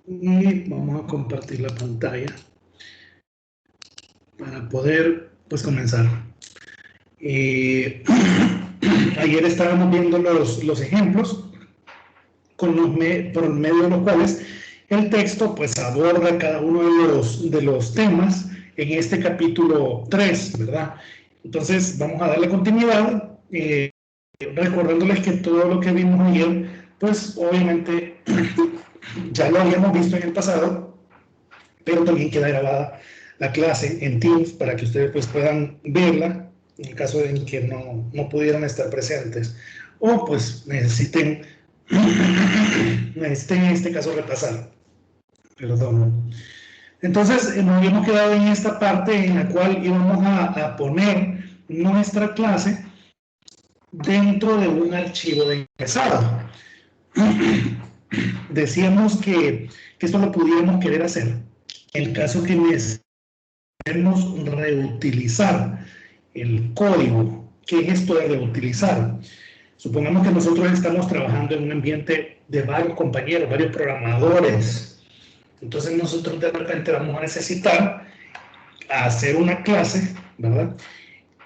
Y vamos a compartir la pantalla para poder, pues, comenzar. Ayer estábamos viendo los ejemplos por medio de los cuales el texto, pues, aborda cada uno de los temas en este capítulo 3, ¿verdad? Entonces, vamos a darle continuidad, recordándoles que todo lo que vimos ayer, pues, obviamente, ya lo habíamos visto en el pasado, pero también queda grabada la clase en Teams para que ustedes, pues, puedan verla en el caso de que no pudieran estar presentes o, pues, necesiten en este caso repasar. Perdón. Entonces, nos habíamos quedado en esta parte en la cual íbamos a poner nuestra clase dentro de un archivo de encabezado. Decíamos que esto lo pudiéramos querer hacer en el caso que necesitemos reutilizar el código. ¿Qué es esto de reutilizar? Supongamos que nosotros estamos trabajando en un ambiente de varios compañeros, varios programadores. Entonces nosotros de repente vamos a necesitar hacer una clase, ¿verdad?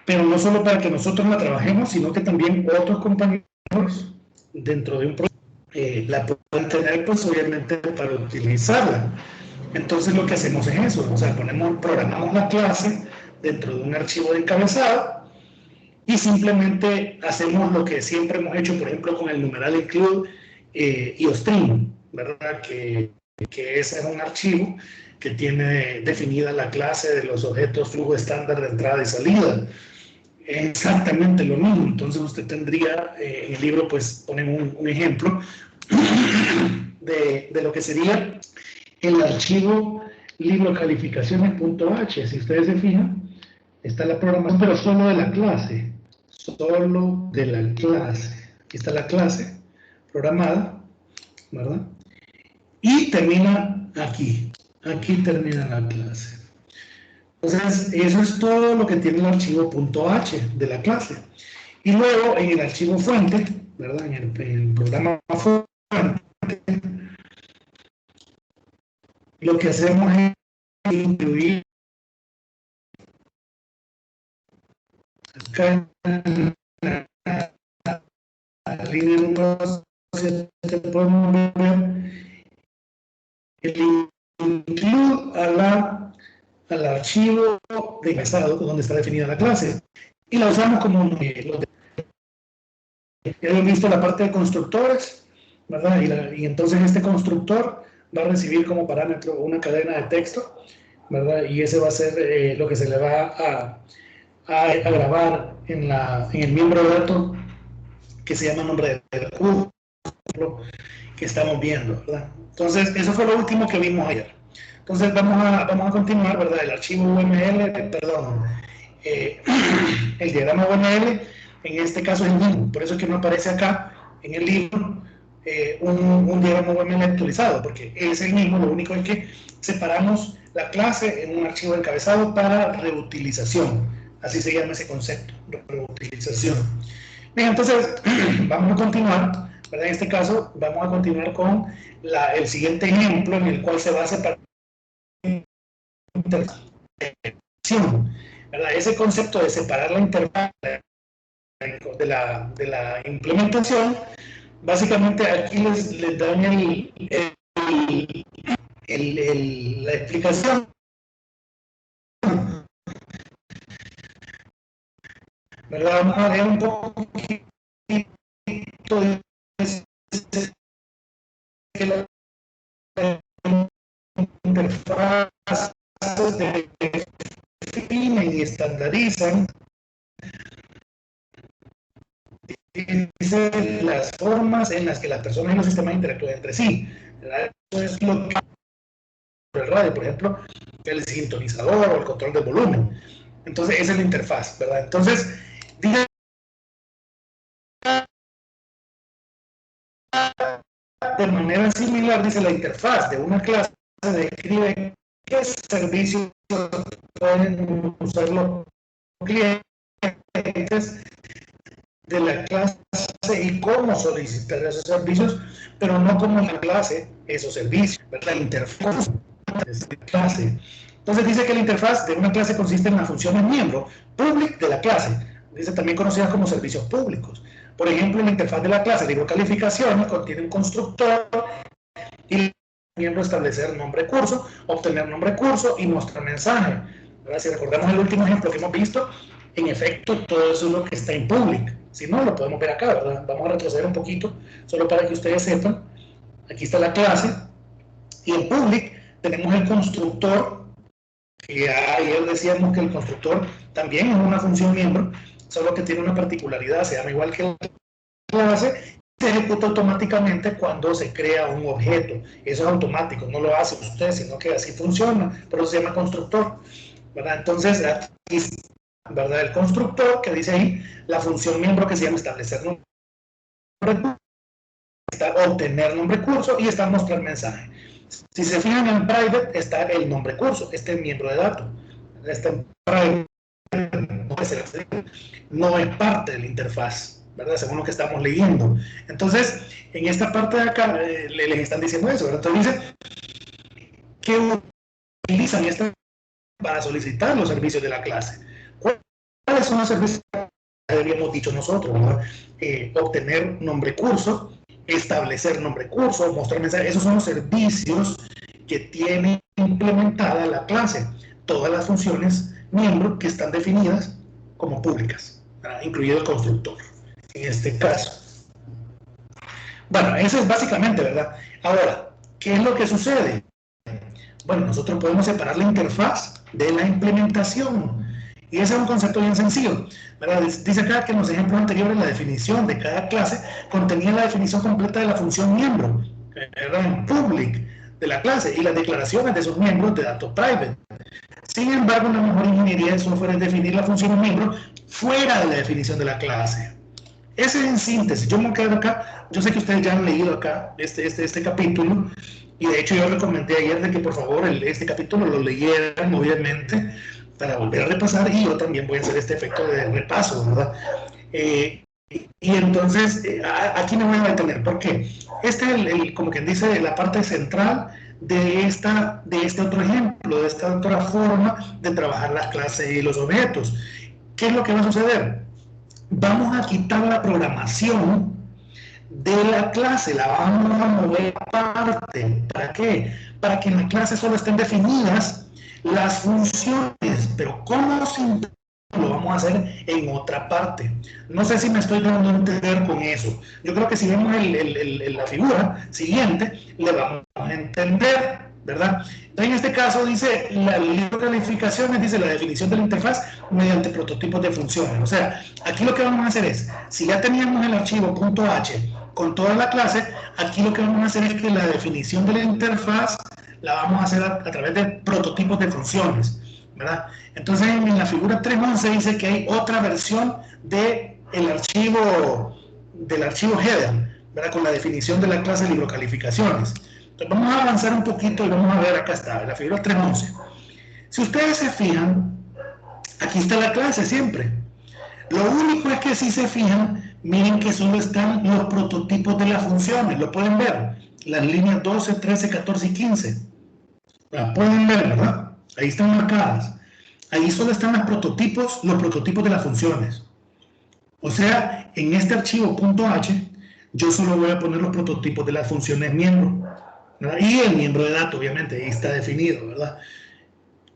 Pero no solo para que nosotros la trabajemos, sino que también otros compañeros dentro de un proyecto la pueden tener, pues, obviamente, para utilizarla. Entonces lo que hacemos es eso, o sea, programamos la clase dentro de un archivo de encabezado y simplemente hacemos lo que siempre hemos hecho, por ejemplo, con el numeral include y string, ¿verdad? Que es un archivo que tiene definida la clase de los objetos flujo estándar de entrada y salida. Es exactamente lo mismo. Entonces usted tendría, en el libro, pues, ponen un ejemplo de lo que sería el archivo librocalificaciones.h. Si ustedes se fijan, está la programación, pero solo de la clase. Solo de la clase. Aquí está la clase programada, ¿verdad? Y termina aquí. Aquí termina la clase. Entonces, eso es todo lo que tiene el archivo .h de la clase. Y luego, en el archivo fuente, ¿verdad? En el programa fuente, lo que hacemos es incluir acá en la línea número 7, podemos ver el include al archivo de encabezado donde está definida la clase y la usamos como ya hemos visto la parte de constructores, ¿verdad? Y entonces este constructor va a recibir como parámetro una cadena de texto, ¿verdad? Y ese va a ser lo que se le va a grabar en el miembro de datos que se llama nombre del curso que estamos viendo, ¿verdad? Entonces, eso fue lo último que vimos ayer. Entonces, vamos a continuar, ¿verdad? El archivo UML, perdón, el diagrama UML, en este caso es el mismo, por eso es que no aparece acá en el libro un diagrama UML actualizado, porque es el mismo, lo único es que separamos la clase en un archivo encabezado para reutilización, así se llama ese concepto, reutilización. Bien, entonces vamos a continuar, ¿verdad? En este caso vamos a continuar con el siguiente ejemplo en el cual se va a separar interacción, ¿verdad? Ese concepto de separar la interfaz de la implementación, básicamente aquí les dan la explicación, ¿verdad? Vamos a ver un poquito de la interfaz definen y estandarizan las formas en las que las personas y los sistemas interactúan entre sí, ¿verdad? Eso es lo que el radio, por ejemplo, el sintonizador o el control de volumen. Entonces, esa es la interfaz, ¿verdad? Entonces, de manera similar, dice la interfaz de una clase describe qué servicios pueden usar los clientes de la clase y cómo solicitar esos servicios, pero no como la clase esos servicios, ¿verdad? La interfaz de esta clase. Entonces dice que la interfaz de una clase consiste en las funciones miembro public de la clase, dice también conocidas como servicios públicos. Por ejemplo, la interfaz de la clase libro calificaciones contiene un constructor y miembro establecer nombre curso, obtener nombre curso y mostrar mensaje. ¿Verdad? Si recordamos el último ejemplo que hemos visto, en efecto, todo eso es lo que está en public. Si no, lo podemos ver acá, ¿verdad? Vamos a retroceder un poquito, solo para que ustedes sepan. Aquí está la clase, y en public tenemos el constructor, que ayer decíamos que el constructor también es una función miembro, solo que tiene una particularidad, se llama igual que la clase, se ejecuta automáticamente cuando se crea un objeto. Eso es automático, no lo hace usted, sino que así funciona, por eso se llama constructor, ¿verdad? Entonces, aquí está, ¿verdad? El constructor, que dice ahí, la función miembro que se llama establecer nombre, está obtener nombre curso y está mostrar mensaje. Si se fijan en private está el nombre curso, este es miembro de datos. Este en private no es parte de la interfaz, ¿verdad? Según lo que estamos leyendo. Entonces, en esta parte de acá les están diciendo eso, ¿verdad? Entonces dice que utilizan esta para solicitar los servicios de la clase. ¿Cuáles son los servicios que habíamos dicho nosotros, ¿verdad? Obtener nombre curso, establecer nombre curso, mostrar mensajes, esos son los servicios que tiene implementada la clase, todas las funciones miembro que están definidas como públicas, ¿verdad? Incluido el constructor, en este caso. Bueno, eso es básicamente, ¿verdad? Ahora, ¿qué es lo que sucede? Bueno, nosotros podemos separar la interfaz de la implementación. Y ese es un concepto bien sencillo, ¿verdad? Dice acá que en los ejemplos anteriores la definición de cada clase contenía la definición completa de la función miembro, ¿verdad? En public de la clase y las declaraciones de sus miembros de datos private. Sin embargo, una mejor ingeniería de software es definir la función miembro fuera de la definición de la clase. Ese es en síntesis. Yo me quedo acá, yo sé que ustedes ya han leído acá este capítulo, y de hecho yo recomendé ayer de que por favor este capítulo lo leyeran, obviamente, para volver a repasar, y yo también voy a hacer este efecto de repaso, ¿verdad? Y entonces, aquí me voy a detener, porque este es como quien dice, la parte central de este otro ejemplo, de esta otra forma de trabajar las clases y los objetos. ¿Qué es lo que va a suceder? Vamos a quitar la programación de la clase, la vamos a mover aparte. ¿Para qué? Para que en la clase solo estén definidas las funciones, pero ¿cómo lo vamos a hacer en otra parte? No sé si me estoy dando a entender con eso. Yo creo que si vemos la figura siguiente, le vamos a entender, ¿verdad? En este caso dice, la libro de calificaciones dice la definición de la interfaz mediante prototipos de funciones. O sea, aquí lo que vamos a hacer es, si ya teníamos el archivo .h con toda la clase, aquí lo que vamos a hacer es que la definición de la interfaz la vamos a hacer a través de prototipos de funciones, ¿verdad? Entonces en la figura 3.11 dice que hay otra versión del archivo header, ¿verdad? Con la definición de la clase libro calificaciones. Entonces vamos a avanzar un poquito y vamos a ver, acá está, en la figura 3.11. Si ustedes se fijan, aquí está la clase siempre. Lo único es que si se fijan, miren que solo están los prototipos de las funciones, lo pueden ver, las líneas 12, 13, 14 y 15. Las pueden ver, ¿verdad? Ahí están marcadas. Ahí solo están los prototipos de las funciones. O sea, en este archivo .h, yo solo voy a poner los prototipos de las funciones miembro, ¿verdad? Y el miembro de datos, obviamente, ahí está definido, ¿verdad?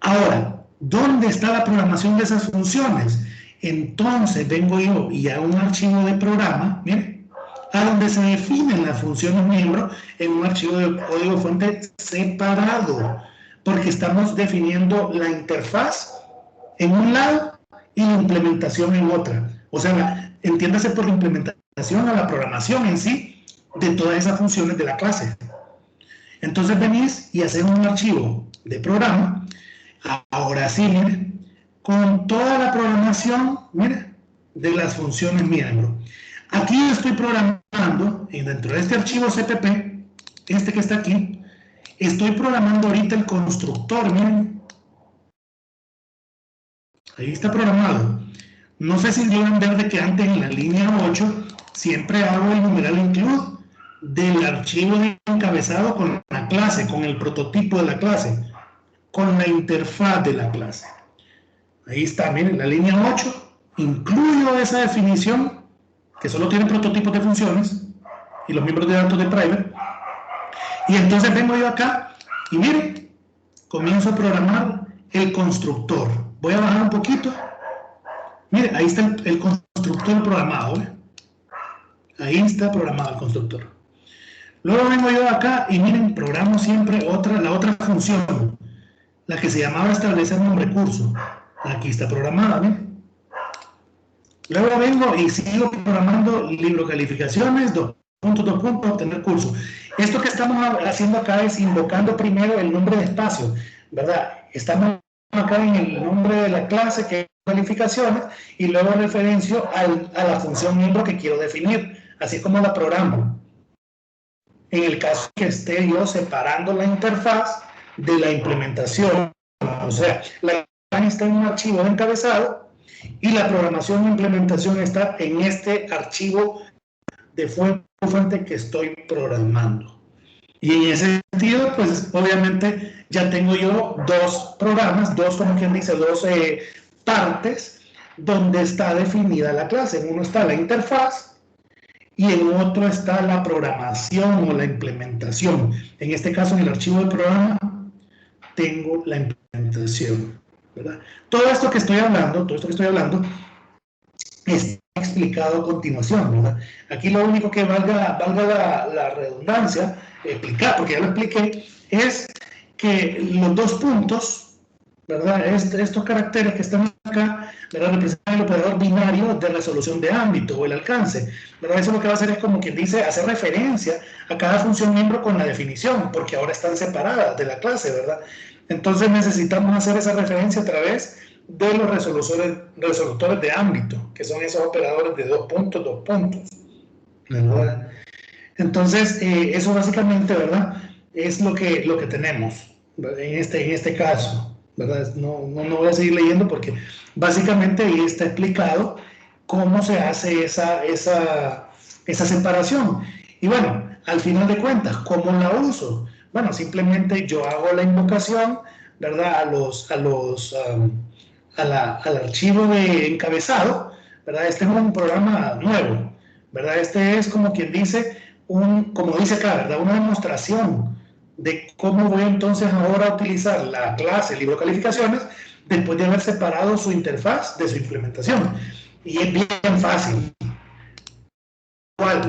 Ahora, ¿dónde está la programación de esas funciones? Entonces vengo yo y hago un archivo de programa, miren, a donde se definen las funciones miembro en un archivo de código fuente separado, porque estamos definiendo la interfaz en un lado y la implementación en otra. O sea, entiéndase por la implementación a la programación en sí de todas esas funciones de la clase. Entonces venís y haces un archivo de programa. Ahora sí, miren, con toda la programación, miren, de las funciones miembro. Aquí yo estoy programando, y dentro de este archivo CPP, este que está aquí, estoy programando ahorita el constructor, miren. Ahí está programado. No sé si logran ver de que antes en la línea 8 siempre hago el numeral include, del archivo de encabezado con la clase, con el prototipo de la clase, con la interfaz de la clase. Ahí está, miren, la línea 8, incluyo esa definición, que solo tiene prototipos de funciones, y los miembros de datos de private, y entonces vengo yo acá, y miren, comienzo a programar el constructor. Voy a bajar un poquito. Miren, ahí está el constructor programado, ¿eh? Ahí está programado el constructor. Luego vengo yo acá y miren, programo siempre la otra función, la que se llamaba establecer un recurso. Aquí está programada, ¿ven? Luego vengo y sigo programando libro calificaciones, dos puntos, obtener curso. Esto que estamos haciendo acá es invocando primero el nombre de espacio, ¿verdad? Estamos acá en el nombre de la clase, que es calificaciones, y luego referencio a la función miembro que quiero definir, así como la programo. En el caso que esté yo separando la interfaz de la implementación, o sea, la interfaz está en un archivo de encabezado y la programación e implementación está en este archivo de fuente que estoy programando. Y en ese sentido, pues obviamente ya tengo yo dos programas, como quien dice, dos partes donde está definida la clase. En uno está la interfaz y en otro está la programación o la implementación. En este caso, en el archivo del programa, tengo la implementación, ¿verdad? Todo esto que estoy hablando, está explicado a continuación, ¿verdad? Aquí lo único que valga la redundancia, explicar, porque ya lo expliqué, es que los dos puntos, ¿verdad? Estos caracteres que están acá, ¿verdad? Representan el operador binario de resolución de ámbito o el alcance, ¿verdad? Eso lo que va a hacer es como quien dice, hacer referencia a cada función miembro con la definición, porque ahora están separadas de la clase, ¿verdad? Entonces necesitamos hacer esa referencia a través de los resolutores de ámbito, que son esos operadores de dos puntos, ¿verdad? Entonces, eso básicamente, ¿verdad? Es lo que tenemos, ¿verdad? En este caso, ¿verdad? No voy a seguir leyendo porque básicamente ahí está explicado cómo se hace esa separación. Y bueno, al final de cuentas, ¿cómo la uso? Bueno, simplemente yo hago la invocación, ¿verdad? Al archivo de encabezado, ¿verdad? Este es un programa nuevo, ¿verdad? Este es como quien dice, como dice acá, ¿verdad? Una demostración de cómo voy entonces ahora a utilizar la clase libro calificaciones después de haber separado su interfaz de su implementación. Y es bien fácil.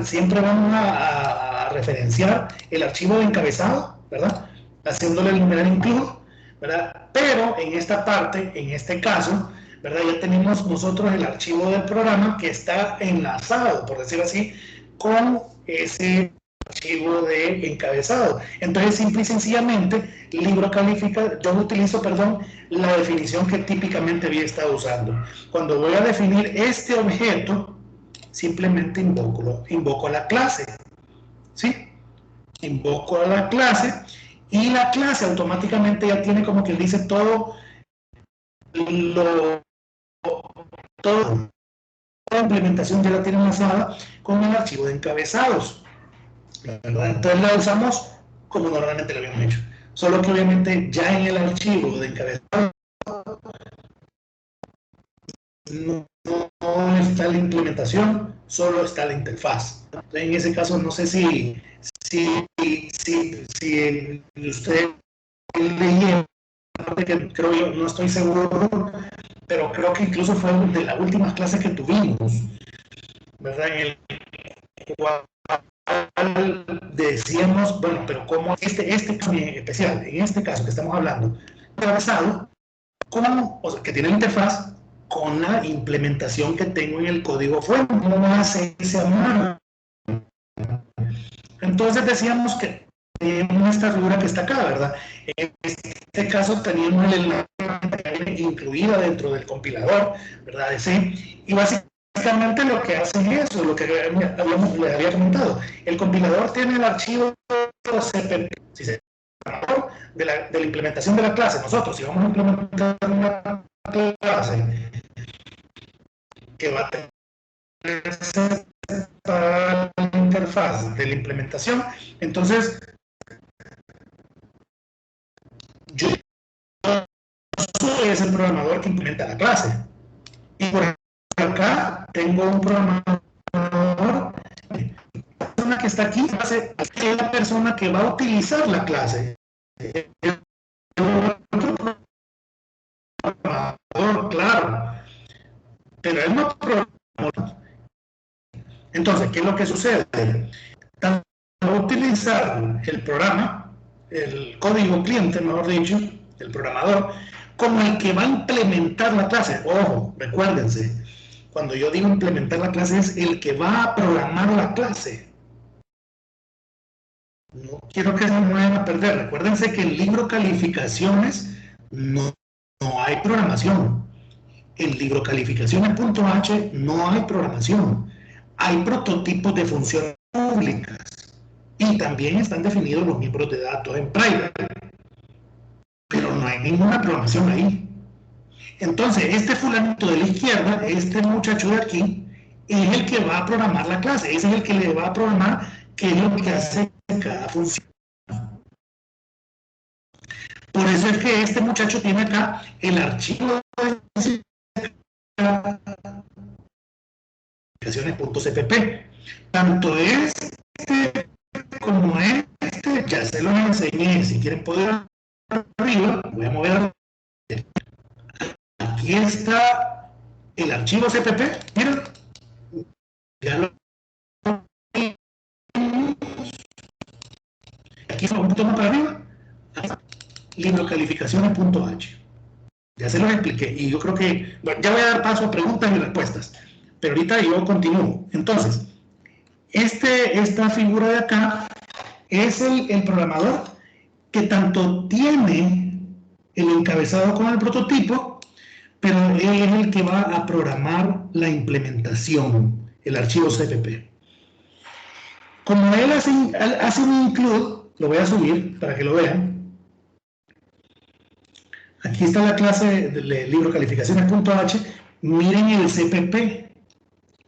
Siempre vamos a referenciar el archivo de encabezado, ¿verdad? Haciéndole el numeral include, ¿verdad? Pero en esta parte, en este caso, ¿verdad? Ya tenemos nosotros el archivo del programa que está enlazado, por decirlo así, con ese archivo de encabezado. Entonces, simple y sencillamente, libro califica, yo utilizo, la definición que típicamente había estado usando. Cuando voy a definir este objeto, simplemente invoco a la clase, ¿sí? Invoco a la clase y la clase automáticamente ya tiene como quien dice toda la implementación ya la tiene enlazada con el archivo de encabezados, ¿verdad? Entonces la usamos como normalmente lo habíamos hecho, solo que obviamente ya en el archivo de encabezados no está la implementación, solo está la interfaz. Entonces, en ese caso, no sé si usted leyeron, que creo yo, no estoy seguro, pero creo que incluso fue de las últimas clases que tuvimos, ¿verdad? En el cual decíamos, bueno, pero como este caso en especial, en este caso que estamos hablando, basado o sea, que tiene la interfaz con la implementación que tengo en el código fuente, ¿cómo hace ese amarre? Entonces decíamos que teníamos esta figura que está acá, ¿verdad? En este caso teníamos el enlace incluida dentro del compilador, ¿verdad? De C, y básicamente lo que hace es eso, lo que le había comentado. El compilador tiene el archivo CPP, si se de la implementación de la clase. Nosotros, si vamos a implementar una clase que va a tener está la interfaz de la implementación. Entonces, yo soy el programador que implementa la clase. Y por acá tengo un programador. La persona que está aquí es la persona que va a utilizar la clase. Claro, pero él no programa. Entonces, ¿qué es lo que sucede? Tanto utilizar el programa, el código cliente, mejor dicho, el programador, como el que va a implementar la clase. Ojo, recuérdense, cuando yo digo implementar la clase es el que va a programar la clase. No quiero que se me vayan a perder. Recuérdense que en el libro calificaciones no hay programación. En libro calificaciones.h no hay programación. Hay prototipos de funciones públicas y también están definidos los miembros de datos en private, pero no hay ninguna programación ahí. Entonces, este fulanito de la izquierda, este muchacho de aquí, es el que va a programar la clase, ese es el que le va a programar qué es lo que hace cada función. Por eso es que este muchacho tiene acá el archivo de aplicaciones.cpp. Tanto este como este, ya se los enseñé. Si quieren poder arriba, voy a mover. Aquí está el archivo CPP. Miren, ya lo. Aquí está un poquito más para arriba. Librocalificaciones.h. Ya se los expliqué y yo creo que bueno, ya voy a dar paso a preguntas y respuestas, pero ahorita yo continúo. Entonces, esta figura de acá es el programador que tanto tiene el encabezado con el prototipo, pero él es el que va a programar la implementación, el archivo CPP. Como él hace un include, lo voy a subir para que lo vean. Aquí está la clase del libro calificaciones.h. Miren el CPP.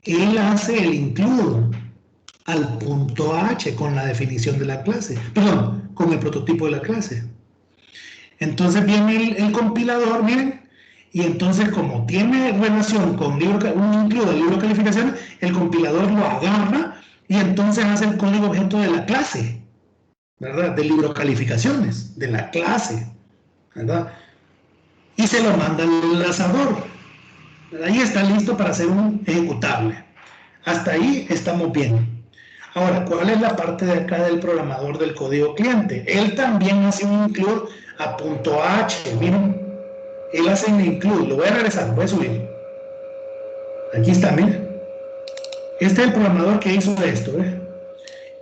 Él hace el include al punto H con la definición de la clase. Perdón, con el prototipo de la clase. Entonces viene el compilador, miren, y entonces como tiene relación con un include al libro calificaciones, el compilador lo agarra y entonces hace el código objeto de la clase, ¿verdad? Del libro calificaciones, de la clase, ¿verdad? Y se lo manda al enlazador. Ahí está listo para hacer un ejecutable. Hasta ahí estamos bien. Ahora, ¿cuál es la parte de acá del programador del código cliente? Él también hace un include a punto .h. Miren, él hace un include. Lo voy a regresar, voy a subir. Aquí está, miren. Este es el programador que hizo esto, ¿eh?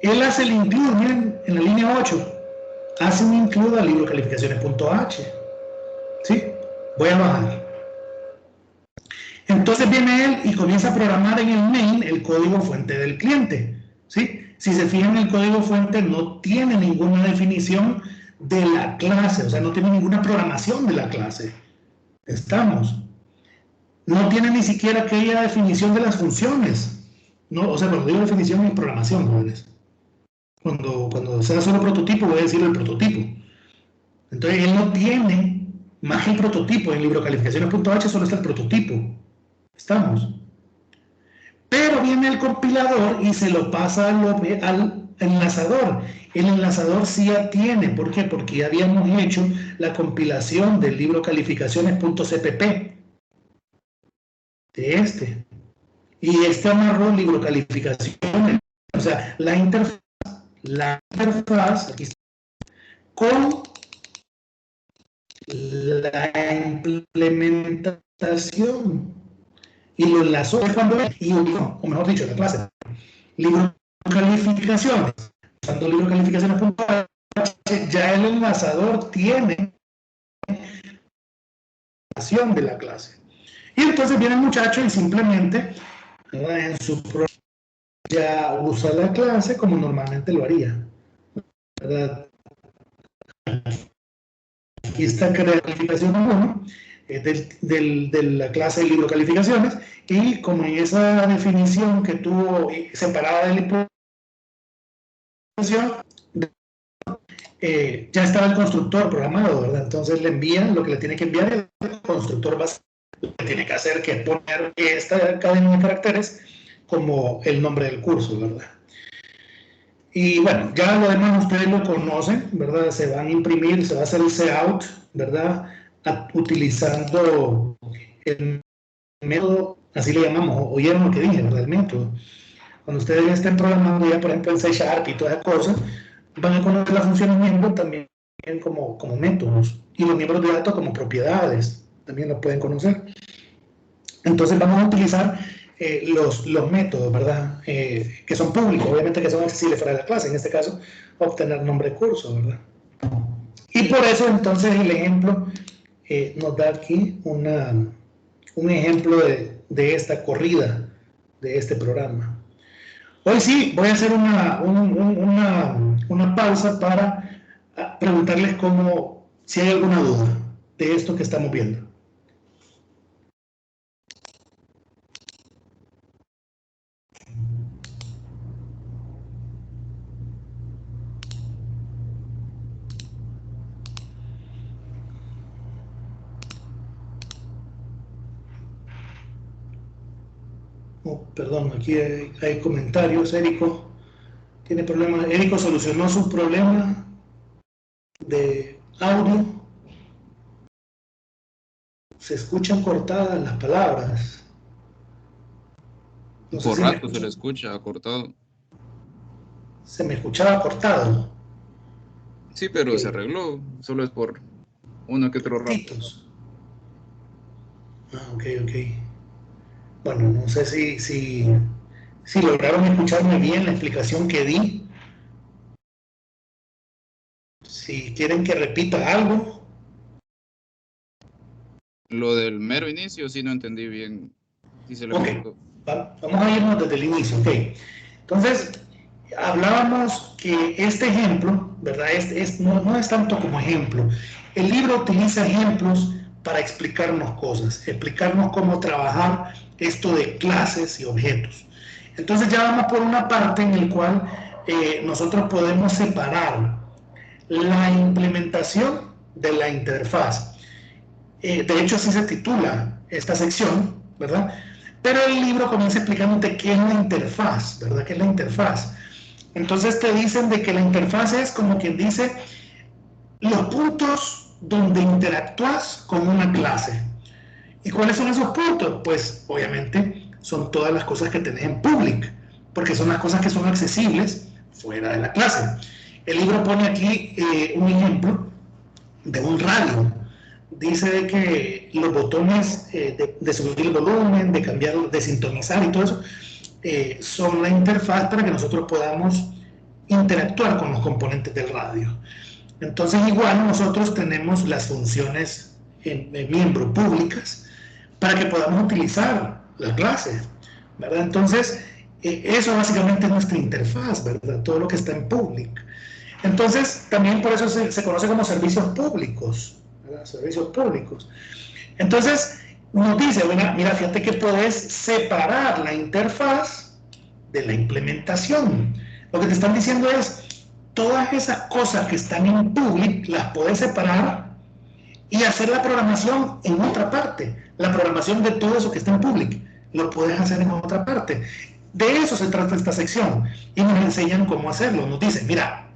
Él hace el include, miren, en la línea 8. Hace un include al libro calificaciones.h. ¿Sí? Voy a bajar. Entonces viene él y comienza a programar en el main el código fuente del cliente. ¿Sí? Si se fijan, el código fuente no tiene ninguna definición de la clase, o sea, no tiene ninguna programación de la clase. ¿Estamos? No tiene ni siquiera aquella definición de las funciones. No, o sea, cuando digo definición es programación, jóvenes. Cuando sea solo prototipo, voy a decir el prototipo. Entonces, él no tiene más que el prototipo. En libro calificaciones.h solo está el prototipo. ¿Estamos? Pero viene el compilador y se lo pasa al enlazador. El enlazador sí ya tiene. ¿Por qué? Porque ya habíamos hecho la compilación del libro calificaciones.cpp de este. Y este amarró el libro calificaciones. O sea, la interfaz aquí está, con la implementación. Y lo enlazó cuando y unió, o mejor dicho, la clase. Libro calificaciones. Usando libro calificaciones.h, ya el enlazador tiene la de la clase. Y entonces viene el muchacho y simplemente en su programa ya usa la clase como normalmente lo haría, ¿verdad? Aquí está calificación 1, de la clase de libro calificaciones, y como en esa definición que tuvo separada de la implementación, ya estaba el constructor programado, ¿verdad? Entonces le envían lo que le tiene que enviar, el constructor va a hacer lo que tiene que hacer, que es poner esta cadena de caracteres como el nombre del curso, ¿verdad? Y bueno, ya lo demás ustedes lo conocen, ¿verdad? Se van a imprimir, se va a hacer el layout, ¿verdad? Utilizando el método, así le llamamos, oyeron lo que dije, ¿verdad? El método. Cuando ustedes estén programando ya, por ejemplo, en C# y todas esas cosas, van a conocer las funciones miembros también como métodos, y los miembros de datos como propiedades, también los pueden conocer. Entonces vamos a utilizar los métodos, ¿verdad? Que son públicos, obviamente que son accesibles para la clase, en este caso, obtener nombre de curso, ¿verdad? Y por eso entonces el ejemplo nos da aquí un ejemplo de esta corrida, de este programa. Hoy sí, voy a hacer una pausa para preguntarles si hay alguna duda de esto que estamos viendo. Oh, perdón, aquí hay comentarios. Érico tiene problemas. Érico solucionó su problema de audio. Se escuchan cortadas las palabras. No sé Por si me rato se le escucha cortado. se me escuchaba cortado. Sí, pero se arregló. Solo es por uno que otro rato. Titos. Ok, ok. Bueno, no sé si lograron escucharme bien la explicación que di. Si quieren que repita algo. Lo del mero inicio sí no entendí bien. Sí se lo Ok, explicó. vamos a irnos desde el inicio. Ok, entonces hablábamos que este ejemplo, ¿verdad? No es tanto como ejemplo. El libro utiliza ejemplos para explicarnos cosas, explicarnos cómo trabajar esto de clases y objetos. Entonces ya vamos por una parte en la cual nosotros podemos separar la implementación de la interfaz. De hecho, así se titula esta sección, ¿verdad? Pero el libro comienza explicándote qué es la interfaz, ¿verdad? ¿Qué es la interfaz? Entonces te dicen de que la interfaz es como quien dice los puntos donde interactúas con una clase. ¿Y cuáles son esos puntos? Pues obviamente son todas las cosas que tenés en public, porque son las cosas que son accesibles fuera de la clase. El libro pone aquí un ejemplo de un radio. Dice de que los botones de subir el volumen, de cambiar, de sintonizar y todo eso, son la interfaz para que nosotros podamos interactuar con los componentes del radio. Entonces igual nosotros tenemos las funciones en miembro públicas para que podamos utilizar la clase, ¿verdad? Entonces eso básicamente es nuestra interfaz, ¿verdad? Todo lo que está en public. Entonces también por eso se conoce como servicios públicos, ¿verdad? Servicios públicos. Entonces nos dice, bueno, mira, fíjate que puedes separar la interfaz de la implementación. Lo que te están diciendo es, todas esas cosas que están en public las puedes separar y hacer la programación en otra parte. La programación de todo eso que está en public lo puedes hacer en otra parte. De eso se trata esta sección y nos enseñan cómo hacerlo. Nos dicen, mira,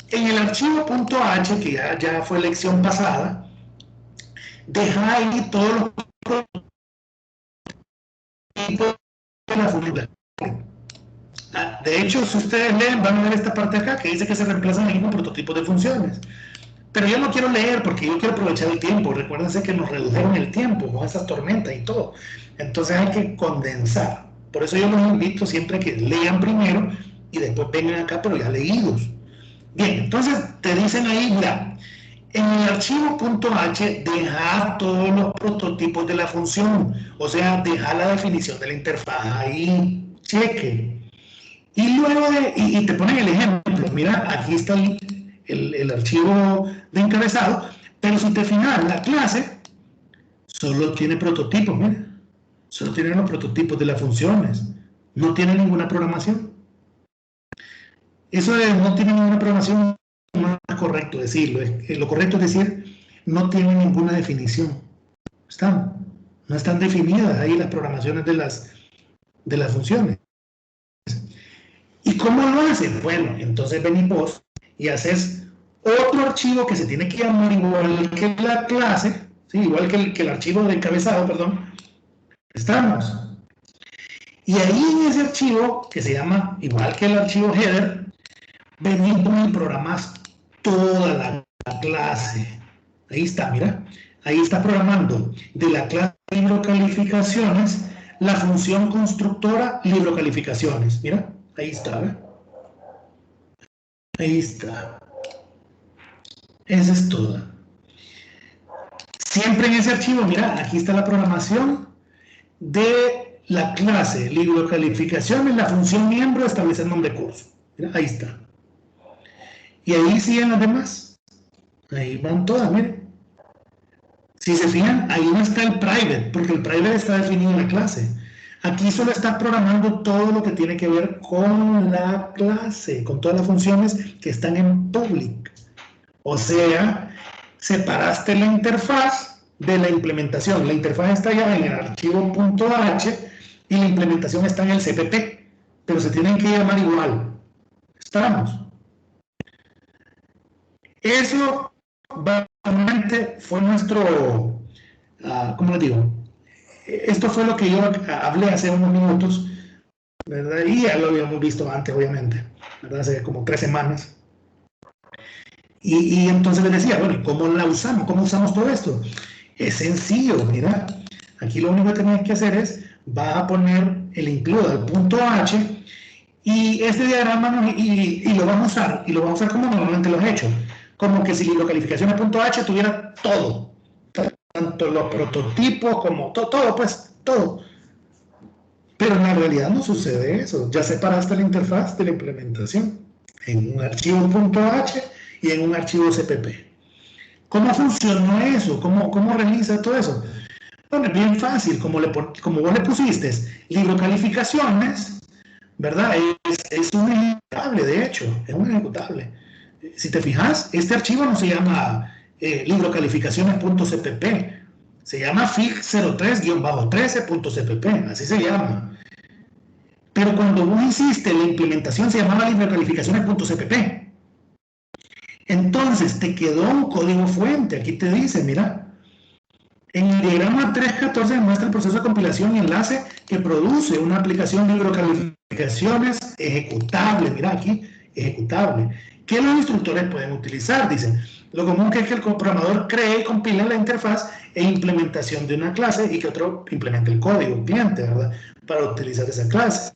en el archivo .h, que ya fue lección pasada, deja ahí todos los tipos de la función. De hecho, si ustedes leen, van a ver esta parte acá que dice que se reemplazan ahí con prototipos de funciones. Pero yo no quiero leer porque yo quiero aprovechar el tiempo. Recuérdense que nos redujeron el tiempo con esas tormentas y todo. Entonces hay que condensar. Por eso yo los invito siempre a que lean primero y después vengan acá, pero ya leídos. Bien, entonces te dicen ahí, mira, en el archivo .h deja todos los prototipos de la función, o sea, deja la definición de la interfaz ahí, cheque. Y luego y te ponen el ejemplo, mira, aquí está el archivo de encabezado, pero si te fijas, la clase Solo tiene prototipos, mira. Solo tiene los prototipos de las funciones. No tiene ninguna programación. Eso de no tiene ninguna programación no es correcto decirlo. Lo correcto es decir, no tiene ninguna definición. No están definidas ahí las programaciones de las funciones. ¿Y cómo lo hacen? Bueno, entonces venís vos y haces otro archivo que se tiene que llamar igual que la clase, ¿sí? Igual que el archivo de encabezado, perdón. Y ahí en ese archivo, que se llama igual que el archivo header, venís y programás toda la clase. Ahí está, mira. Ahí está programando de la clase libro calificaciones la función constructora libro calificaciones. Mira, ahí está, ¿eh? Ahí está. Esa es toda. Siempre en ese archivo, mira, aquí está la programación de la clase libro calificaciones, la función miembro, establecer nombre de curso. Mira, ahí está. Y ahí siguen las demás. Ahí van todas, miren. Si se fijan, ahí no está el private, porque el private está definido en la clase. Aquí solo está programando todo lo que tiene que ver con la clase, con todas las funciones que están en public. O sea, separaste la interfaz de la implementación. La interfaz está ya en el archivo .h y la implementación está en el CPP, pero se tienen que llamar igual. ¿Estamos? Eso básicamente fue nuestro, ¿cómo les digo? Esto fue lo que yo hablé hace unos minutos, ¿verdad? Y ya lo habíamos visto antes, obviamente, ¿verdad? Hace como 3 semanas. Y entonces les decía, bueno, ¿y cómo la usamos? ¿Cómo usamos todo esto? Es sencillo, mira. Aquí lo único que tenés que hacer es, vas a poner el include al .h y este diagrama y lo vamos a usar. Y lo vamos a usar como normalmente lo he hecho. Como que si libro calificaciones.h tuviera todo. Tanto los prototipos como todo, pues, todo. Pero en la realidad no sucede eso. Ya separaste la interfaz de la implementación en un archivo .h y en un archivo CPP. ¿Cómo funcionó eso? ¿Cómo realiza todo eso? Bueno, es bien fácil. Como vos le pusiste libro calificaciones, ¿verdad? Es un ejecutable, de hecho, es un ejecutable. Si te fijas, este archivo no se llama libro calificaciones.cpp, se llama fig03-13.cpp, así se llama. Pero cuando vos hiciste la implementación se llamaba libro calificaciones.cpp. Entonces te quedó un código fuente, aquí te dice, mira, en el diagrama 3.14 muestra el proceso de compilación y enlace que produce una aplicación libro calificaciones ejecutable, mira aquí, ejecutable, que los instructores pueden utilizar, dicen. Lo común que es que el programador cree y compile la interfaz e implementación de una clase y que otro implemente el código cliente, ¿verdad? Para utilizar esa clase.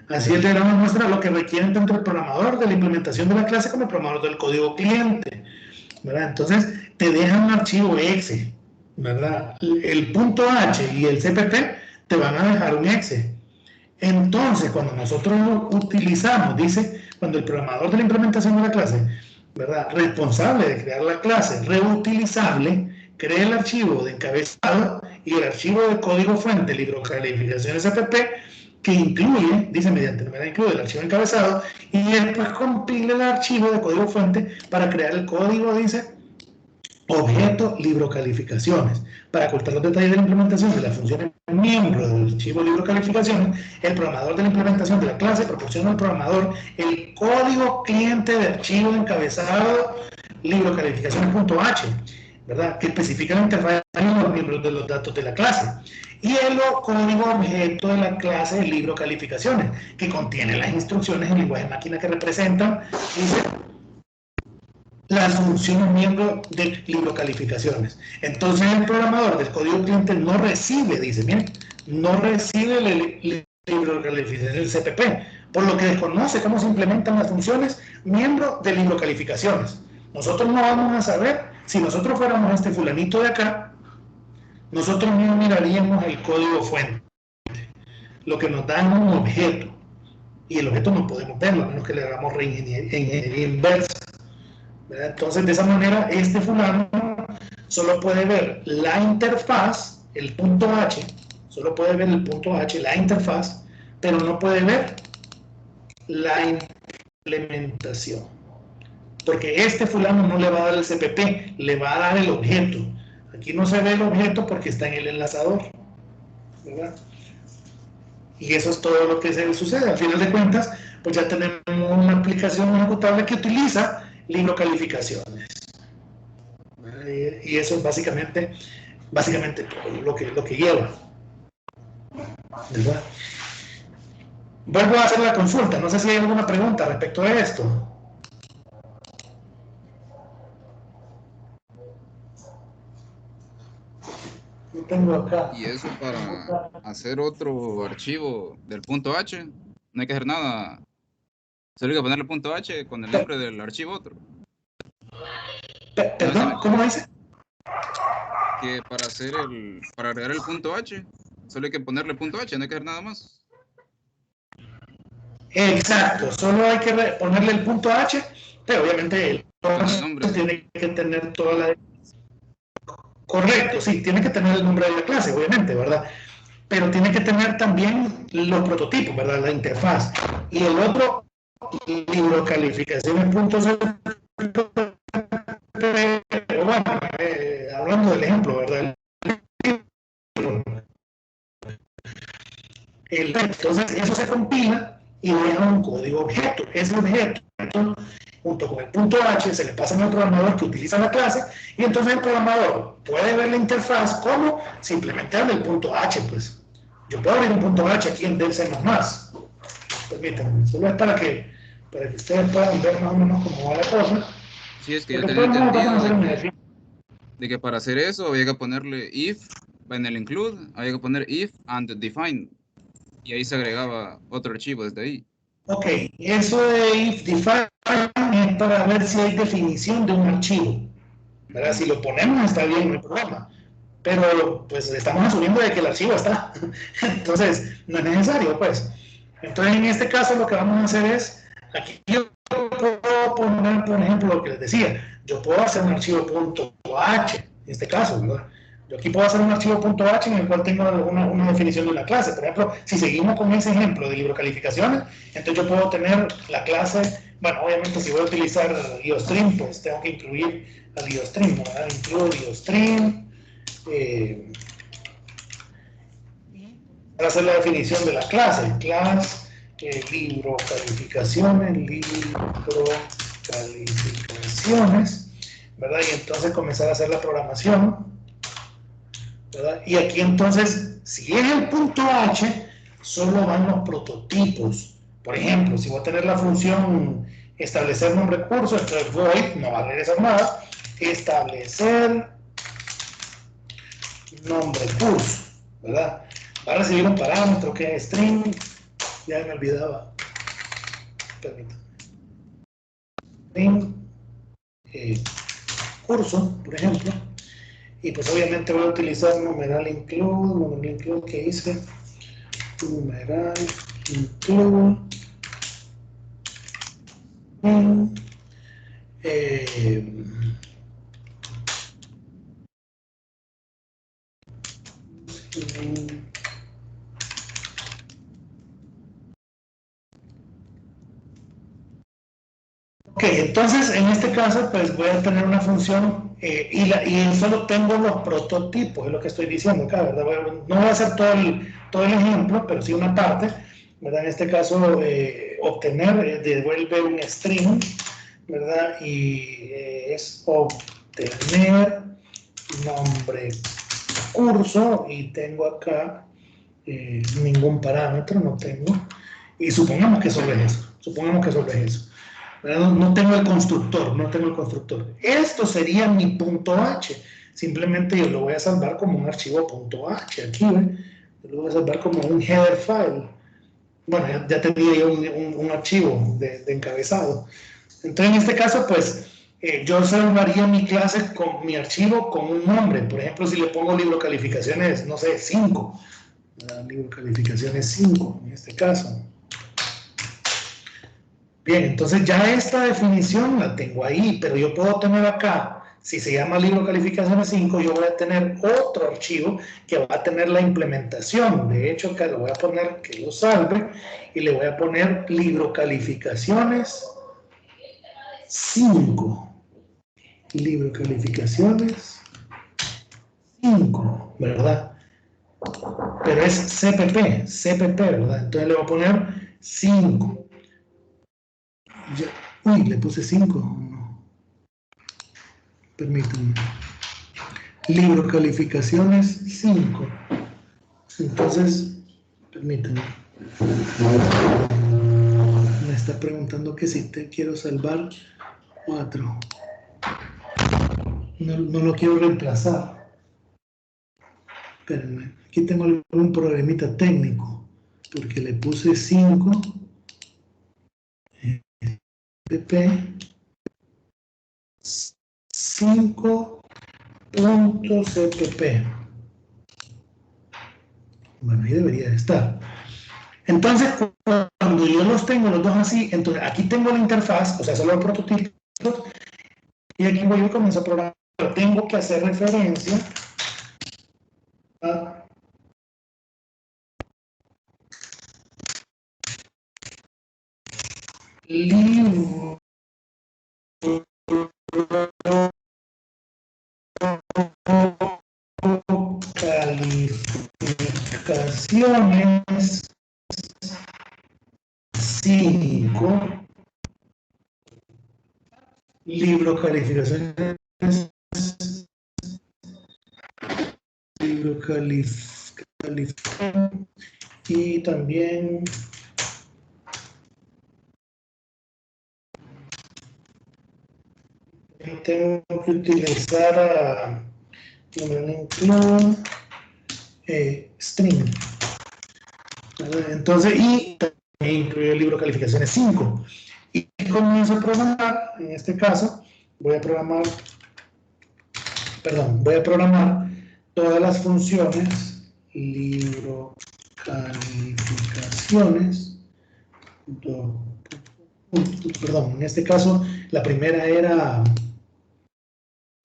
Así el diagrama muestra lo que requieren tanto el programador de la implementación de la clase como el programador del código cliente, ¿verdad? Entonces, te dejan un archivo exe, ¿verdad? El .h y el CPP te van a dejar un exe. Entonces, cuando nosotros lo utilizamos, dice, cuando el programador de la implementación de la clase, ¿verdad? Responsable de crear la clase reutilizable, crea el archivo de encabezado y el archivo de código fuente, libro calificaciones CPP, que incluye, dice mediante número incluye el archivo encabezado, y después compila el archivo de código fuente para crear el código, dice, objeto libro calificaciones. Para ocultar los detalles de la implementación de las funciones miembro del archivo libro calificaciones, el programador de la implementación de la clase proporciona al programador el código cliente de archivo encabezado libro calificaciones.h, ¿verdad? Que especifica la interfaz de los miembros de los datos de la clase. Y el código objeto de la clase del libro calificaciones, que contiene las instrucciones en lenguaje máquina que representan, dice, las funciones miembro del libro calificaciones. Entonces el programador del código cliente no recibe, dice, miren, no recibe el libro calificaciones del CPP, por lo que desconoce cómo se implementan las funciones miembro del libro calificaciones. Nosotros no vamos a saber, si nosotros fuéramos este fulanito de acá, nosotros no miraríamos el código fuente. Lo que nos da es un objeto, y el objeto no podemos verlo, a menos que le hagamos reingeniería inversa. ¿Verdad? Entonces, de esa manera, este fulano solo puede ver la interfaz, el punto H, solo puede ver el punto H, la interfaz, pero no puede ver la implementación. Porque este fulano no le va a dar el CPP, le va a dar el objeto. Aquí no se ve el objeto porque está en el enlazador, ¿verdad? Y eso es todo lo que se sucede. Al final de cuentas, pues ya tenemos una aplicación ejecutable que utiliza libro calificaciones. Y eso es básicamente todo lo que lleva, ¿verdad? Vuelvo a hacer la consulta. No sé si hay alguna pregunta respecto a esto. Yo tengo acá. Y eso para hacer otro archivo del punto H, no hay que hacer nada. Solo hay que ponerle punto H con el nombre del archivo otro. Perdón, ¿cómo dice? Que para agregar el punto H, solo hay que ponerle punto H, no hay que hacer nada más. Exacto, solo hay que ponerle el punto H, pero obviamente el nombre tiene que tener toda la... Correcto, sí, tiene que tener el nombre de la clase, obviamente, ¿verdad? Pero tiene que tener también los prototipos, ¿verdad? La interfaz. Y el otro, libro calificaciones, puntos... Bueno, hablando del ejemplo, ¿verdad? Entonces, eso se compila y deja un código objeto. Ese objeto, junto con el punto H, se le pasa al programador que utiliza la clase, y entonces el programador puede ver la interfaz como si implementar el punto H, pues. Yo puedo abrir un punto H aquí en C++. Permítanme, solo es para que ustedes puedan ver más o menos cómo va la cosa. Sí, es que yo tenía entendido de que para hacer eso había que ponerle if, en el include, había que poner if and define, y ahí se agregaba otro archivo desde ahí. Ok, eso de if define es para ver si hay definición de un archivo, ¿verdad? Si lo ponemos está bien, no hay problema, pero pues estamos asumiendo de que el archivo está, entonces no es necesario, pues. Entonces en este caso lo que vamos a hacer es, aquí yo puedo poner, por ejemplo, lo que les decía, yo puedo hacer un archivo .h, en este caso, ¿verdad? Yo aquí puedo hacer un archivo .h en el cual tengo una definición de una clase. Por ejemplo, si seguimos con ese ejemplo de libro calificaciones, entonces yo puedo tener la clase, bueno, obviamente si voy a utilizar IOStream, pues tengo que incluir al IOStream, ¿verdad? Incluyo IOStream, para hacer la definición de la clase, libro calificaciones, ¿verdad? Y entonces comenzar a hacer la programación, ¿verdad? Y aquí entonces, si es el punto H, solo van los prototipos. Por ejemplo, si voy a tener la función establecer nombre curso, entonces void, no va a regresar nada, establecer nombre curso, ¿verdad? Va a recibir un parámetro que es string, ya me olvidaba, permítanme, string curso, por ejemplo, y pues obviamente voy a utilizar numeral include que hice, numeral include, ok, entonces en este caso pues voy a tener una función y solo tengo los prototipos, es lo que estoy diciendo acá, ¿verdad? No voy a hacer todo el ejemplo, pero sí una parte, ¿verdad? En este caso obtener, devuelve un string, ¿verdad? Y es obtener nombre curso y tengo acá ningún parámetro, no tengo, y supongamos que solo es eso. No tengo el constructor, Esto sería mi punto H. Simplemente yo lo voy a salvar como un archivo punto H. Aquí, ¿ve? Yo lo voy a salvar como un header file. Bueno, ya tenía yo un archivo de encabezado. Entonces, en este caso, pues, yo salvaría mi clase con mi archivo con un nombre. Por ejemplo, si le pongo libro calificaciones, no sé, 5. Libro calificaciones 5, en este caso. Bien, entonces ya esta definición la tengo ahí, pero yo puedo tener acá, Si se llama libro calificaciones 5, yo voy a tener otro archivo que va a tener la implementación. De hecho, acá lo voy a poner que lo salve y le voy a poner libro calificaciones 5. Libro calificaciones 5, ¿verdad? Pero es CPP, ¿verdad? Entonces le voy a poner 5. Uy, le puse 5. No. Permítanme. Libro calificaciones 5. Entonces, permítanme. Me está preguntando que si te quiero salvar 4. No lo quiero reemplazar. Espérenme. Aquí tengo algún problemita técnico. Porque le puse 5. PP 5.cpp. Bueno, ahí debería de estar. Entonces, cuando yo los tengo los dos así, entonces aquí tengo la interfaz, o sea, solo el prototipo, y aquí voy a comenzar a programar. Tengo que hacer referencia a libro calificaciones 5. Libro calificaciones. Libro calificaciones. Y también tengo que utilizar include string. Entonces, y también incluye el libro calificaciones 5. Y comienzo a programar, en este caso, voy a programar todas las funciones, libro calificaciones, perdón, en este caso, la primera era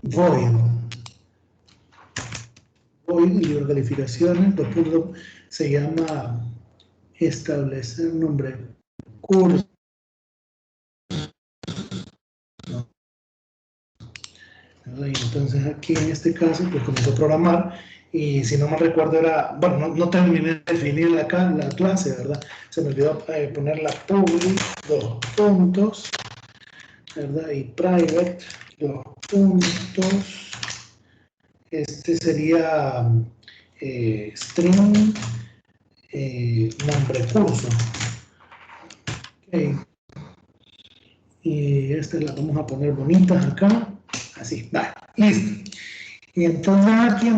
void, libro calificaciones, se llama establecer nombre curso. Entonces aquí en este caso pues comenzó a programar y si no me recuerdo era, bueno, no terminé de definir la clase, ¿verdad? Se me olvidó poner la public, 2 puntos, ¿verdad? Y private, 2 puntos. Este sería string nombre curso. Okay. Y estas las vamos a poner bonitas acá. Así, vale, listo. Y entonces aquí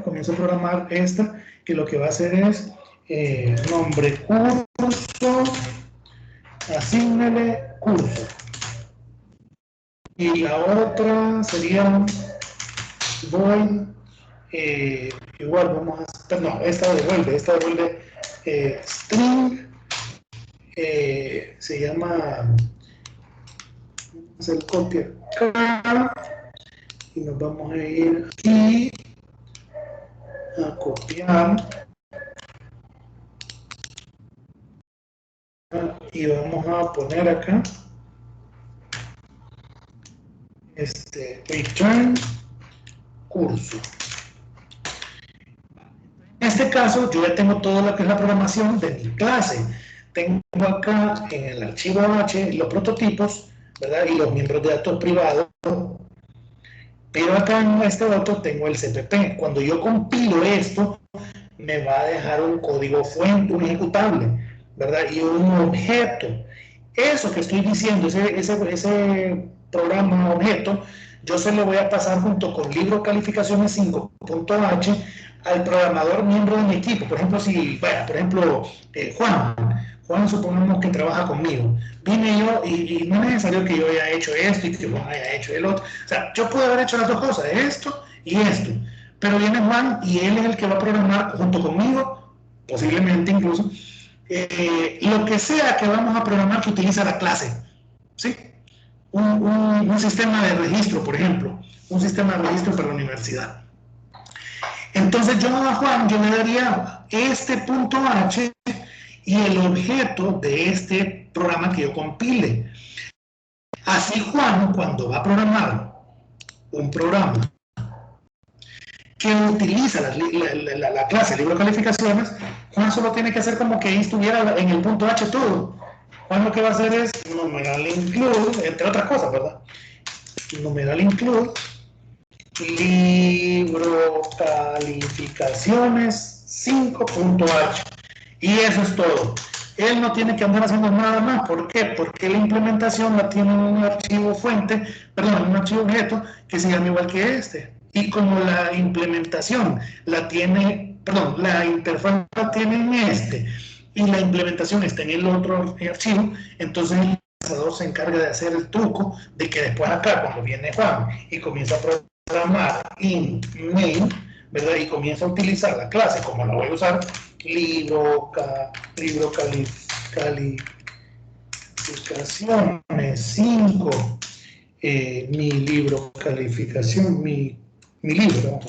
comienzo a programar esta, que lo que va a hacer es nombre curso, asígnale curso. Y la otra sería void, igual vamos a, no, esta devuelve string, se llama, vamos a hacer copia acá, y nos vamos a ir aquí a copiar y vamos a poner acá return curso. En este caso yo ya tengo todo lo que es la programación de mi clase. Tengo acá en el archivo H los prototipos, ¿verdad? Y los miembros de datos privados. Pero acá en este otro tengo el CPP. Cuando yo compilo esto, me va a dejar un código fuente, un ejecutable, ¿verdad? Y un objeto. Eso que estoy diciendo, ese programa objeto, yo se lo voy a pasar junto con libro calificaciones 5.h al programador miembro de mi equipo. Por ejemplo, por ejemplo, Juan supongamos que trabaja conmigo. Vine yo y no es necesario que yo haya hecho esto y que Juan haya hecho el otro. O sea, yo puedo haber hecho las dos cosas, esto y esto. Pero viene Juan y él es el que va a programar junto conmigo, posiblemente incluso, lo que sea que vamos a programar que utiliza la clase. ¿Sí? un sistema de registro, por ejemplo, un sistema de registro para la universidad. Entonces yo a Juan, yo le daría este punto H y el objeto de este programa que yo compile. Así Juan, cuando va a programar un programa que utiliza la clase libro de calificaciones, Juan solo tiene que hacer como que ahí estuviera en el punto H todo. Juan lo que va a hacer es numeral include, entre otras cosas, ¿verdad? Numeral include, libro calificaciones 5.h. Y eso es todo. Él no tiene que andar haciendo nada más. ¿Por qué? Porque la implementación la tiene en un archivo fuente, perdón, en un archivo objeto que se llama igual que este. Y como la implementación la tiene, perdón, la interfaz la tiene en este y la implementación está en el otro archivo, entonces el procesador se encarga de hacer el truco de que después acá, cuando viene Juan y comienza a programar int main, ¿verdad? Y comienza a utilizar la clase como la voy a usar, libro calificaciones 5, mi libro calificación, mi libro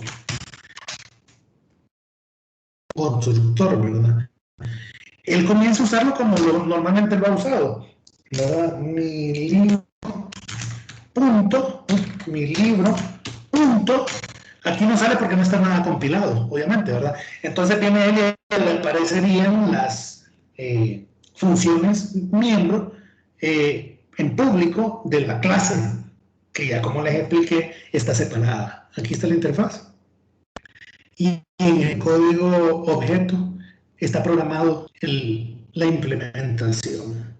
constructor, ¿verdad? Él comienza a usarlo como normalmente lo ha usado, ¿verdad? Mi libro punto, aquí no sale porque no está nada compilado, obviamente, ¿verdad? Entonces viene él y le aparecerían las funciones miembro en público de la clase, que ya como les expliqué, está separada. Aquí está la interfaz. Y en el código objeto está programado la implementación.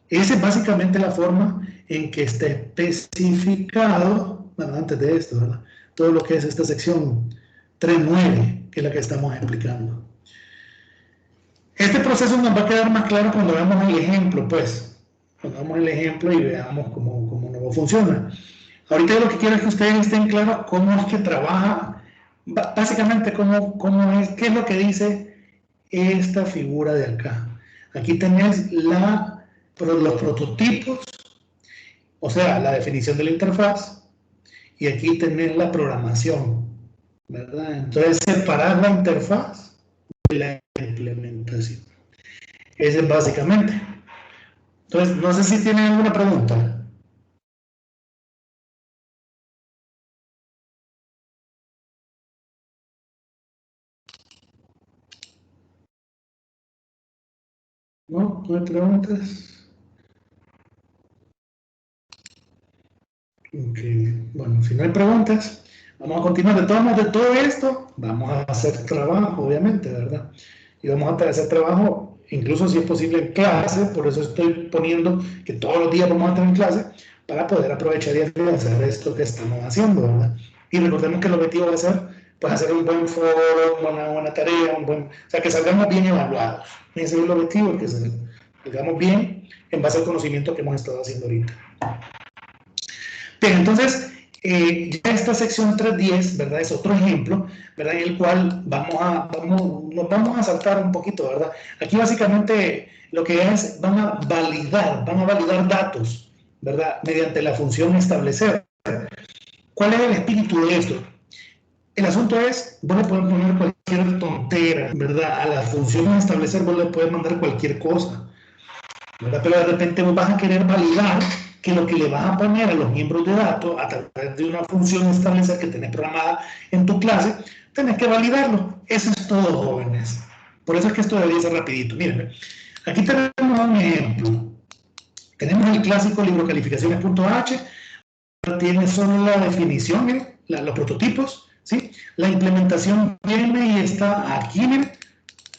Esa es básicamente la forma en que está especificado, bueno, antes de esto, ¿verdad? Todo lo que es esta sección 3.9, que es la que estamos explicando. Este proceso nos va a quedar más claro cuando veamos el ejemplo, pues. Cuando veamos el ejemplo y veamos cómo no funciona. Ahorita lo que quiero es que ustedes estén claros cómo es que trabaja, básicamente cómo es, qué es lo que dice esta figura de acá. Aquí tenés los prototipos, o sea, la definición de la interfaz, y aquí tenés la programación, ¿verdad? Entonces, separar la interfaz de la implementación. Ese es básicamente. Entonces, no sé si tienen alguna pregunta. ¿No? ¿No hay preguntas? Ok, bueno, si no hay preguntas, vamos a continuar. De todo esto, vamos a hacer trabajo, obviamente, ¿verdad? Y vamos a hacer trabajo, incluso si es posible en clase, por eso estoy poniendo que todos los días vamos a estar en clase, para poder aprovechar y hacer esto que estamos haciendo, ¿verdad? Y recordemos que el objetivo va a ser, pues, hacer un buen foro, una buena tarea, o sea, que salgamos bien evaluados. Ese es el objetivo, que salgamos bien en base al conocimiento que hemos estado haciendo ahorita. Bien, entonces, ya esta sección 3.10, ¿verdad? Es otro ejemplo, ¿verdad? En el cual nos vamos a saltar un poquito, ¿verdad? Aquí básicamente lo que es, van a validar datos, ¿verdad? Mediante la función establecer. ¿Cuál es el espíritu de esto? El asunto es, vos le puedes poner cualquier tontera, ¿verdad? A la función establecer vos le puedes mandar cualquier cosa, ¿verdad? Pero de repente vos vas a querer validar que lo que le vas a poner a los miembros de datos a través de una función establecer que tenés programada en tu clase, tenés que validarlo. Eso es todo, jóvenes. Por eso es que esto debería ser rapidito. Miren, aquí tenemos un ejemplo. Tenemos el clásico libro calificaciones.h, tiene solo la definición, miren, los prototipos, ¿sí? La implementación viene y está aquí, miren.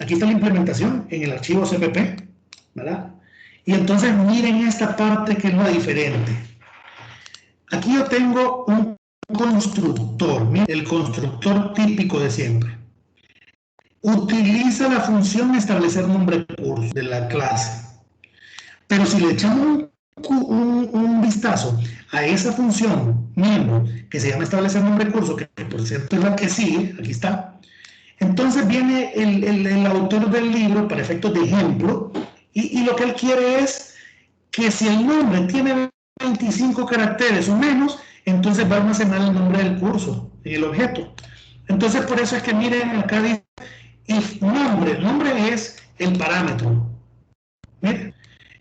Aquí está la implementación en el archivo CPP, ¿verdad? Y entonces miren esta parte que es la diferente. Aquí yo tengo un constructor, miren, el constructor típico de siempre. Utiliza la función establecer nombre curso de la clase. Pero si le echamos un vistazo a esa función miembro que se llama establecer nombre curso, que por cierto es la que sigue, aquí está, entonces viene el autor del libro para efectos de ejemplo y lo que él quiere es que si el nombre tiene 25 caracteres o menos, entonces va a almacenar el nombre del curso en el objeto. Entonces, por eso es que miren acá dice if nombre. El nombre es el parámetro. Miren.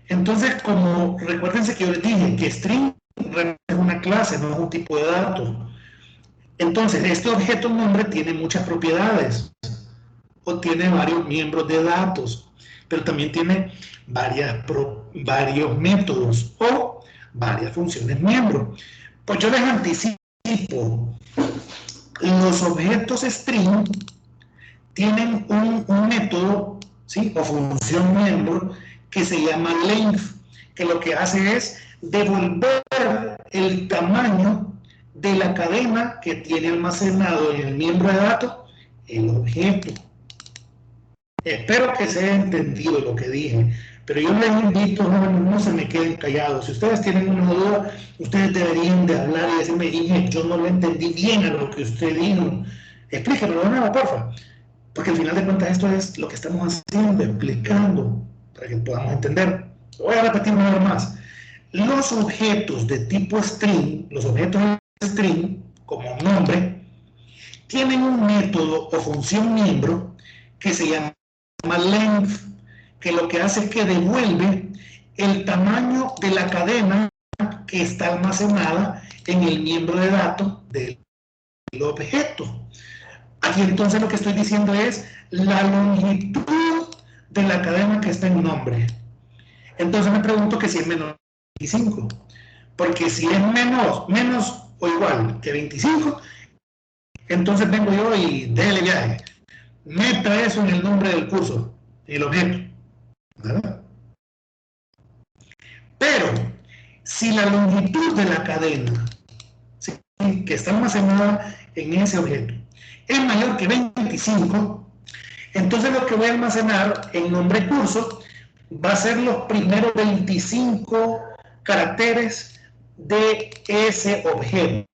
Entonces, como recuérdense que yo les dije que string es una clase, no es un tipo de dato. Entonces, este objeto nombre tiene muchas propiedades o tiene varios miembros de datos, pero también tiene varios métodos o varias funciones miembro. Pues yo les anticipo, los objetos string tienen un método, ¿sí?, o función miembro que se llama length, que lo que hace es devolver el tamaño de la cadena que tiene almacenado en el miembro de datos el objeto. Espero que se haya entendido lo que dije, pero yo les invito, no se me queden callados. Si ustedes tienen una duda, ustedes deberían de hablar y decirme, Inge, yo no lo entendí bien a lo que usted dijo. Explíquemelo de nuevo, porfa. Porque al final de cuentas esto es lo que estamos haciendo, explicando, para que podamos entender. Voy a repetir una vez más. Los objetos de tipo string, los objetos string, como nombre, tienen un método o función miembro que se llama length, que lo que hace es que devuelve el tamaño de la cadena que está almacenada en el miembro de datos del objeto. Aquí entonces lo que estoy diciendo es la longitud de la cadena que está en nombre. Entonces me pregunto que si es menos de 25, porque si es menos o igual que 25, entonces vengo yo y déle viaje. Meta eso en el nombre del curso, el objeto, ¿verdad? Pero si la longitud de la cadena, ¿sí?, que está almacenada en ese objeto es mayor que 25, entonces lo que voy a almacenar en nombre curso va a ser los primeros 25 caracteres de ese objeto.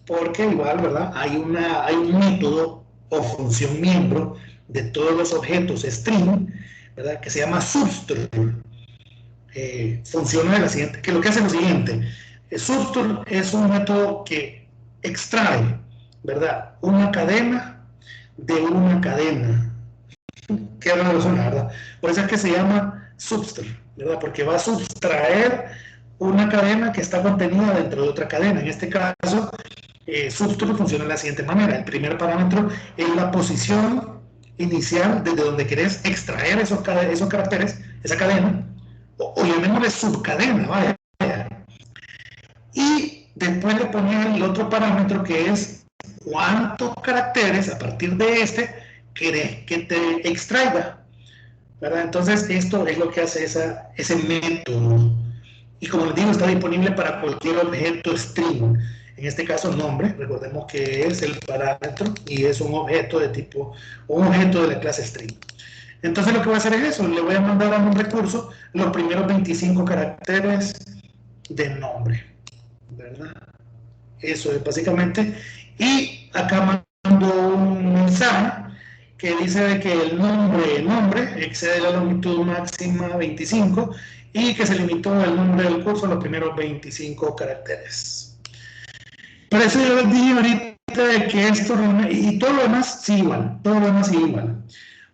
Porque igual, ¿verdad? Hay un método o función miembro de todos los objetos string, ¿verdad?, que se llama substr. Funciona de la siguiente, que lo que hace es lo siguiente. Substr es un método que extrae, ¿verdad?, una cadena de una cadena. Qué raro suena, ¿verdad? Por eso es que se llama substr, ¿verdad? Porque va a sustraer una cadena que está contenida dentro de otra cadena. En este caso, substr funciona de la siguiente manera. El primer parámetro es la posición inicial desde donde querés extraer esos caracteres, esa cadena, o llamémosle subcadena, vaya. Y después le pones el otro parámetro que es cuántos caracteres a partir de este querés que te extraiga, ¿verdad? Entonces esto es lo que hace ese método. Y como les digo, está disponible para cualquier objeto string. En este caso, nombre, recordemos que es el parámetro y es un objeto de la clase string. Entonces lo que voy a hacer es eso, le voy a mandar a un recurso los primeros 25 caracteres de nombre, ¿verdad? Eso es básicamente. Y acá mando un mensaje que dice de que el nombre excede la longitud máxima 25 y que se limitó el nombre del curso a los primeros 25 caracteres. Por eso yo les dije ahorita de que esto, y todo lo demás sí igual, todo lo demás sí igual.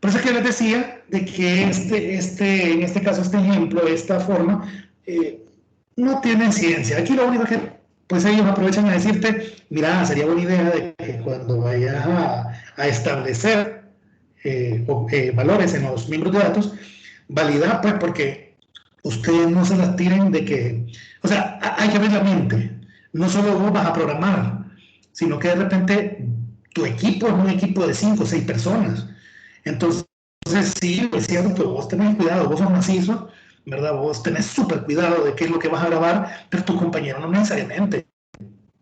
Por eso es que les decía de que en este caso, este ejemplo, esta forma, no tiene ciencia. Aquí lo único que pues ellos aprovechan a decirte, mira, sería buena idea de que cuando vayas a establecer valores en los miembros de datos, validar, pues, porque ustedes no se las tiren de que, o sea, hay que ver la mente. No solo vos vas a programar, sino que de repente tu equipo es un equipo de 5 o 6 personas. Entonces, sí, es cierto, vos tenés cuidado, vos sos macizo, ¿verdad? Vos tenés súper cuidado de qué es lo que vas a grabar, pero tu compañero no necesariamente.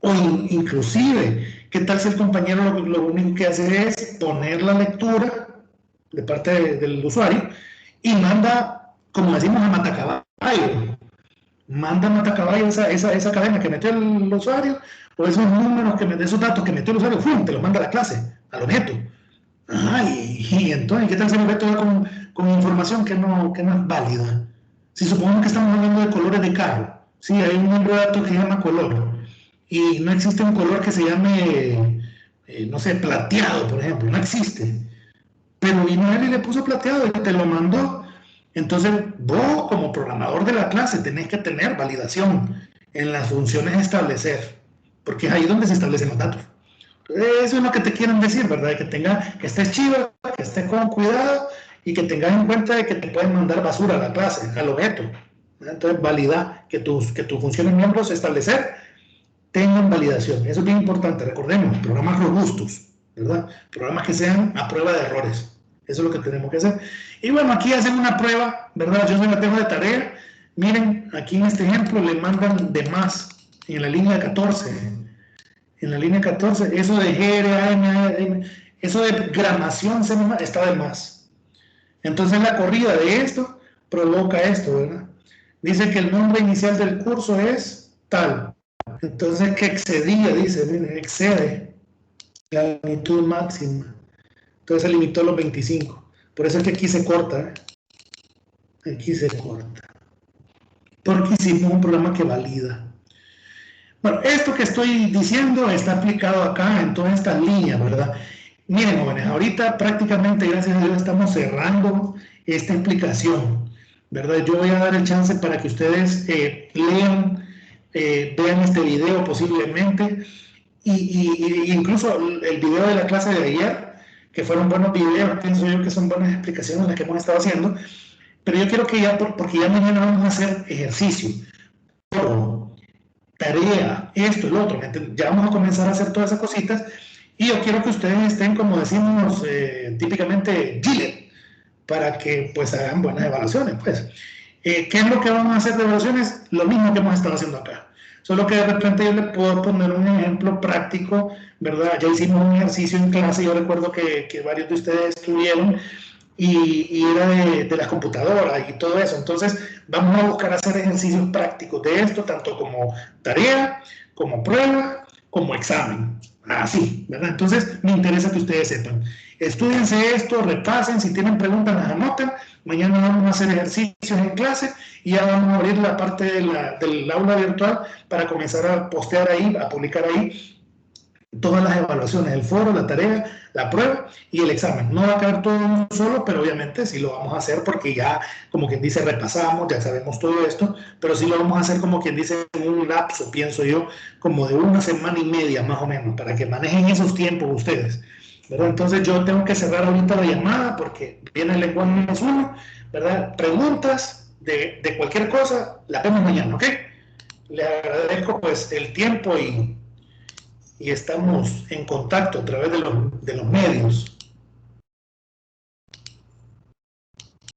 O inclusive, ¿qué tal si el compañero lo único que hace es poner la lectura de parte del usuario y manda, como decimos, a matacaballo? Manda a matacaballo esa cadena que metió el usuario, o esos números, esos datos que metió el usuario, ¡fum!, te los manda a la clase, al objeto. Y entonces, ¿qué tal si el objeto va con información que no es válida? Si supongamos que estamos hablando de colores de carro, Sí, hay un nombre de datos que se llama color. Y no existe un color que se llame, no sé, plateado, por ejemplo. No existe. Pero vino él y le puso plateado y te lo mandó. Entonces, vos como programador de la clase tenés que tener validación en las funciones establecer, porque es ahí donde se establecen los datos. Eso es lo que te quieren decir, ¿verdad? Que estés chivo, que estés con cuidado y que tengas en cuenta de que te pueden mandar basura a la clase, al objeto. Entonces, valida que tus funciones miembros establecer tengan validación. Eso es bien importante. Recordemos, programas robustos, ¿verdad? Programas que sean a prueba de errores. Eso es lo que tenemos que hacer. Y bueno, aquí hacen una prueba, ¿verdad? Yo se la tengo de tarea. Miren, aquí en este ejemplo le mandan de más en la línea 14. En la línea 14, eso de GRAM, eso de gramación está de más. Entonces la corrida de esto provoca esto, ¿verdad? Dice que el nombre inicial del curso es tal. Entonces que excedía, dice, miren, excede la latitud máxima. Entonces se limitó a los 25. Por eso es que aquí se corta, ¿eh? Aquí se corta. Porque hicimos un programa que valida. Bueno, esto que estoy diciendo está aplicado acá en todas estas líneas, ¿verdad? Miren, jóvenes, ahorita prácticamente, gracias a Dios, estamos cerrando esta explicación, ¿verdad? Yo voy a dar el chance para que ustedes lean, vean este video posiblemente, y incluso el video de la clase de ayer, que fueron buenos videos, pienso yo que son buenas explicaciones las que hemos estado haciendo, pero yo quiero que ya, porque ya mañana vamos a hacer ejercicio, tarea, esto, el otro, ya vamos a comenzar a hacer todas esas cositas, y yo quiero que ustedes estén, como decimos típicamente, Gillette, para que pues hagan buenas evaluaciones, pues. ¿Qué es lo que vamos a hacer de evaluaciones? Lo mismo que hemos estado haciendo acá. Solo que de repente yo le puedo poner un ejemplo práctico, ¿verdad? Ya hicimos un ejercicio en clase, yo recuerdo que varios de ustedes estuvieron, y era de las computadoras y todo eso. Entonces, vamos a buscar hacer ejercicios prácticos de esto, tanto como tarea, como prueba, como examen. Así, ¿verdad? Entonces, me interesa que ustedes sepan. Estúdiense esto, repasen, si tienen preguntas las anotan. Mañana vamos a hacer ejercicios en clase y ya vamos a abrir la parte del aula virtual para comenzar a postear ahí, a publicar ahí todas las evaluaciones, el foro, la tarea, la prueba y el examen. No va a caer todo en uno solo, pero obviamente sí lo vamos a hacer porque ya, como quien dice, repasamos, ya sabemos todo esto, pero sí lo vamos a hacer como quien dice en un lapso, pienso yo, como de 1 semana y media más o menos, para que manejen esos tiempos ustedes, ¿verdad? Entonces yo tengo que cerrar ahorita la llamada porque viene el lenguaje -1, ¿verdad? Preguntas de cualquier cosa, la vemos mañana, ¿ok? Le agradezco pues el tiempo y estamos en contacto a través de los medios.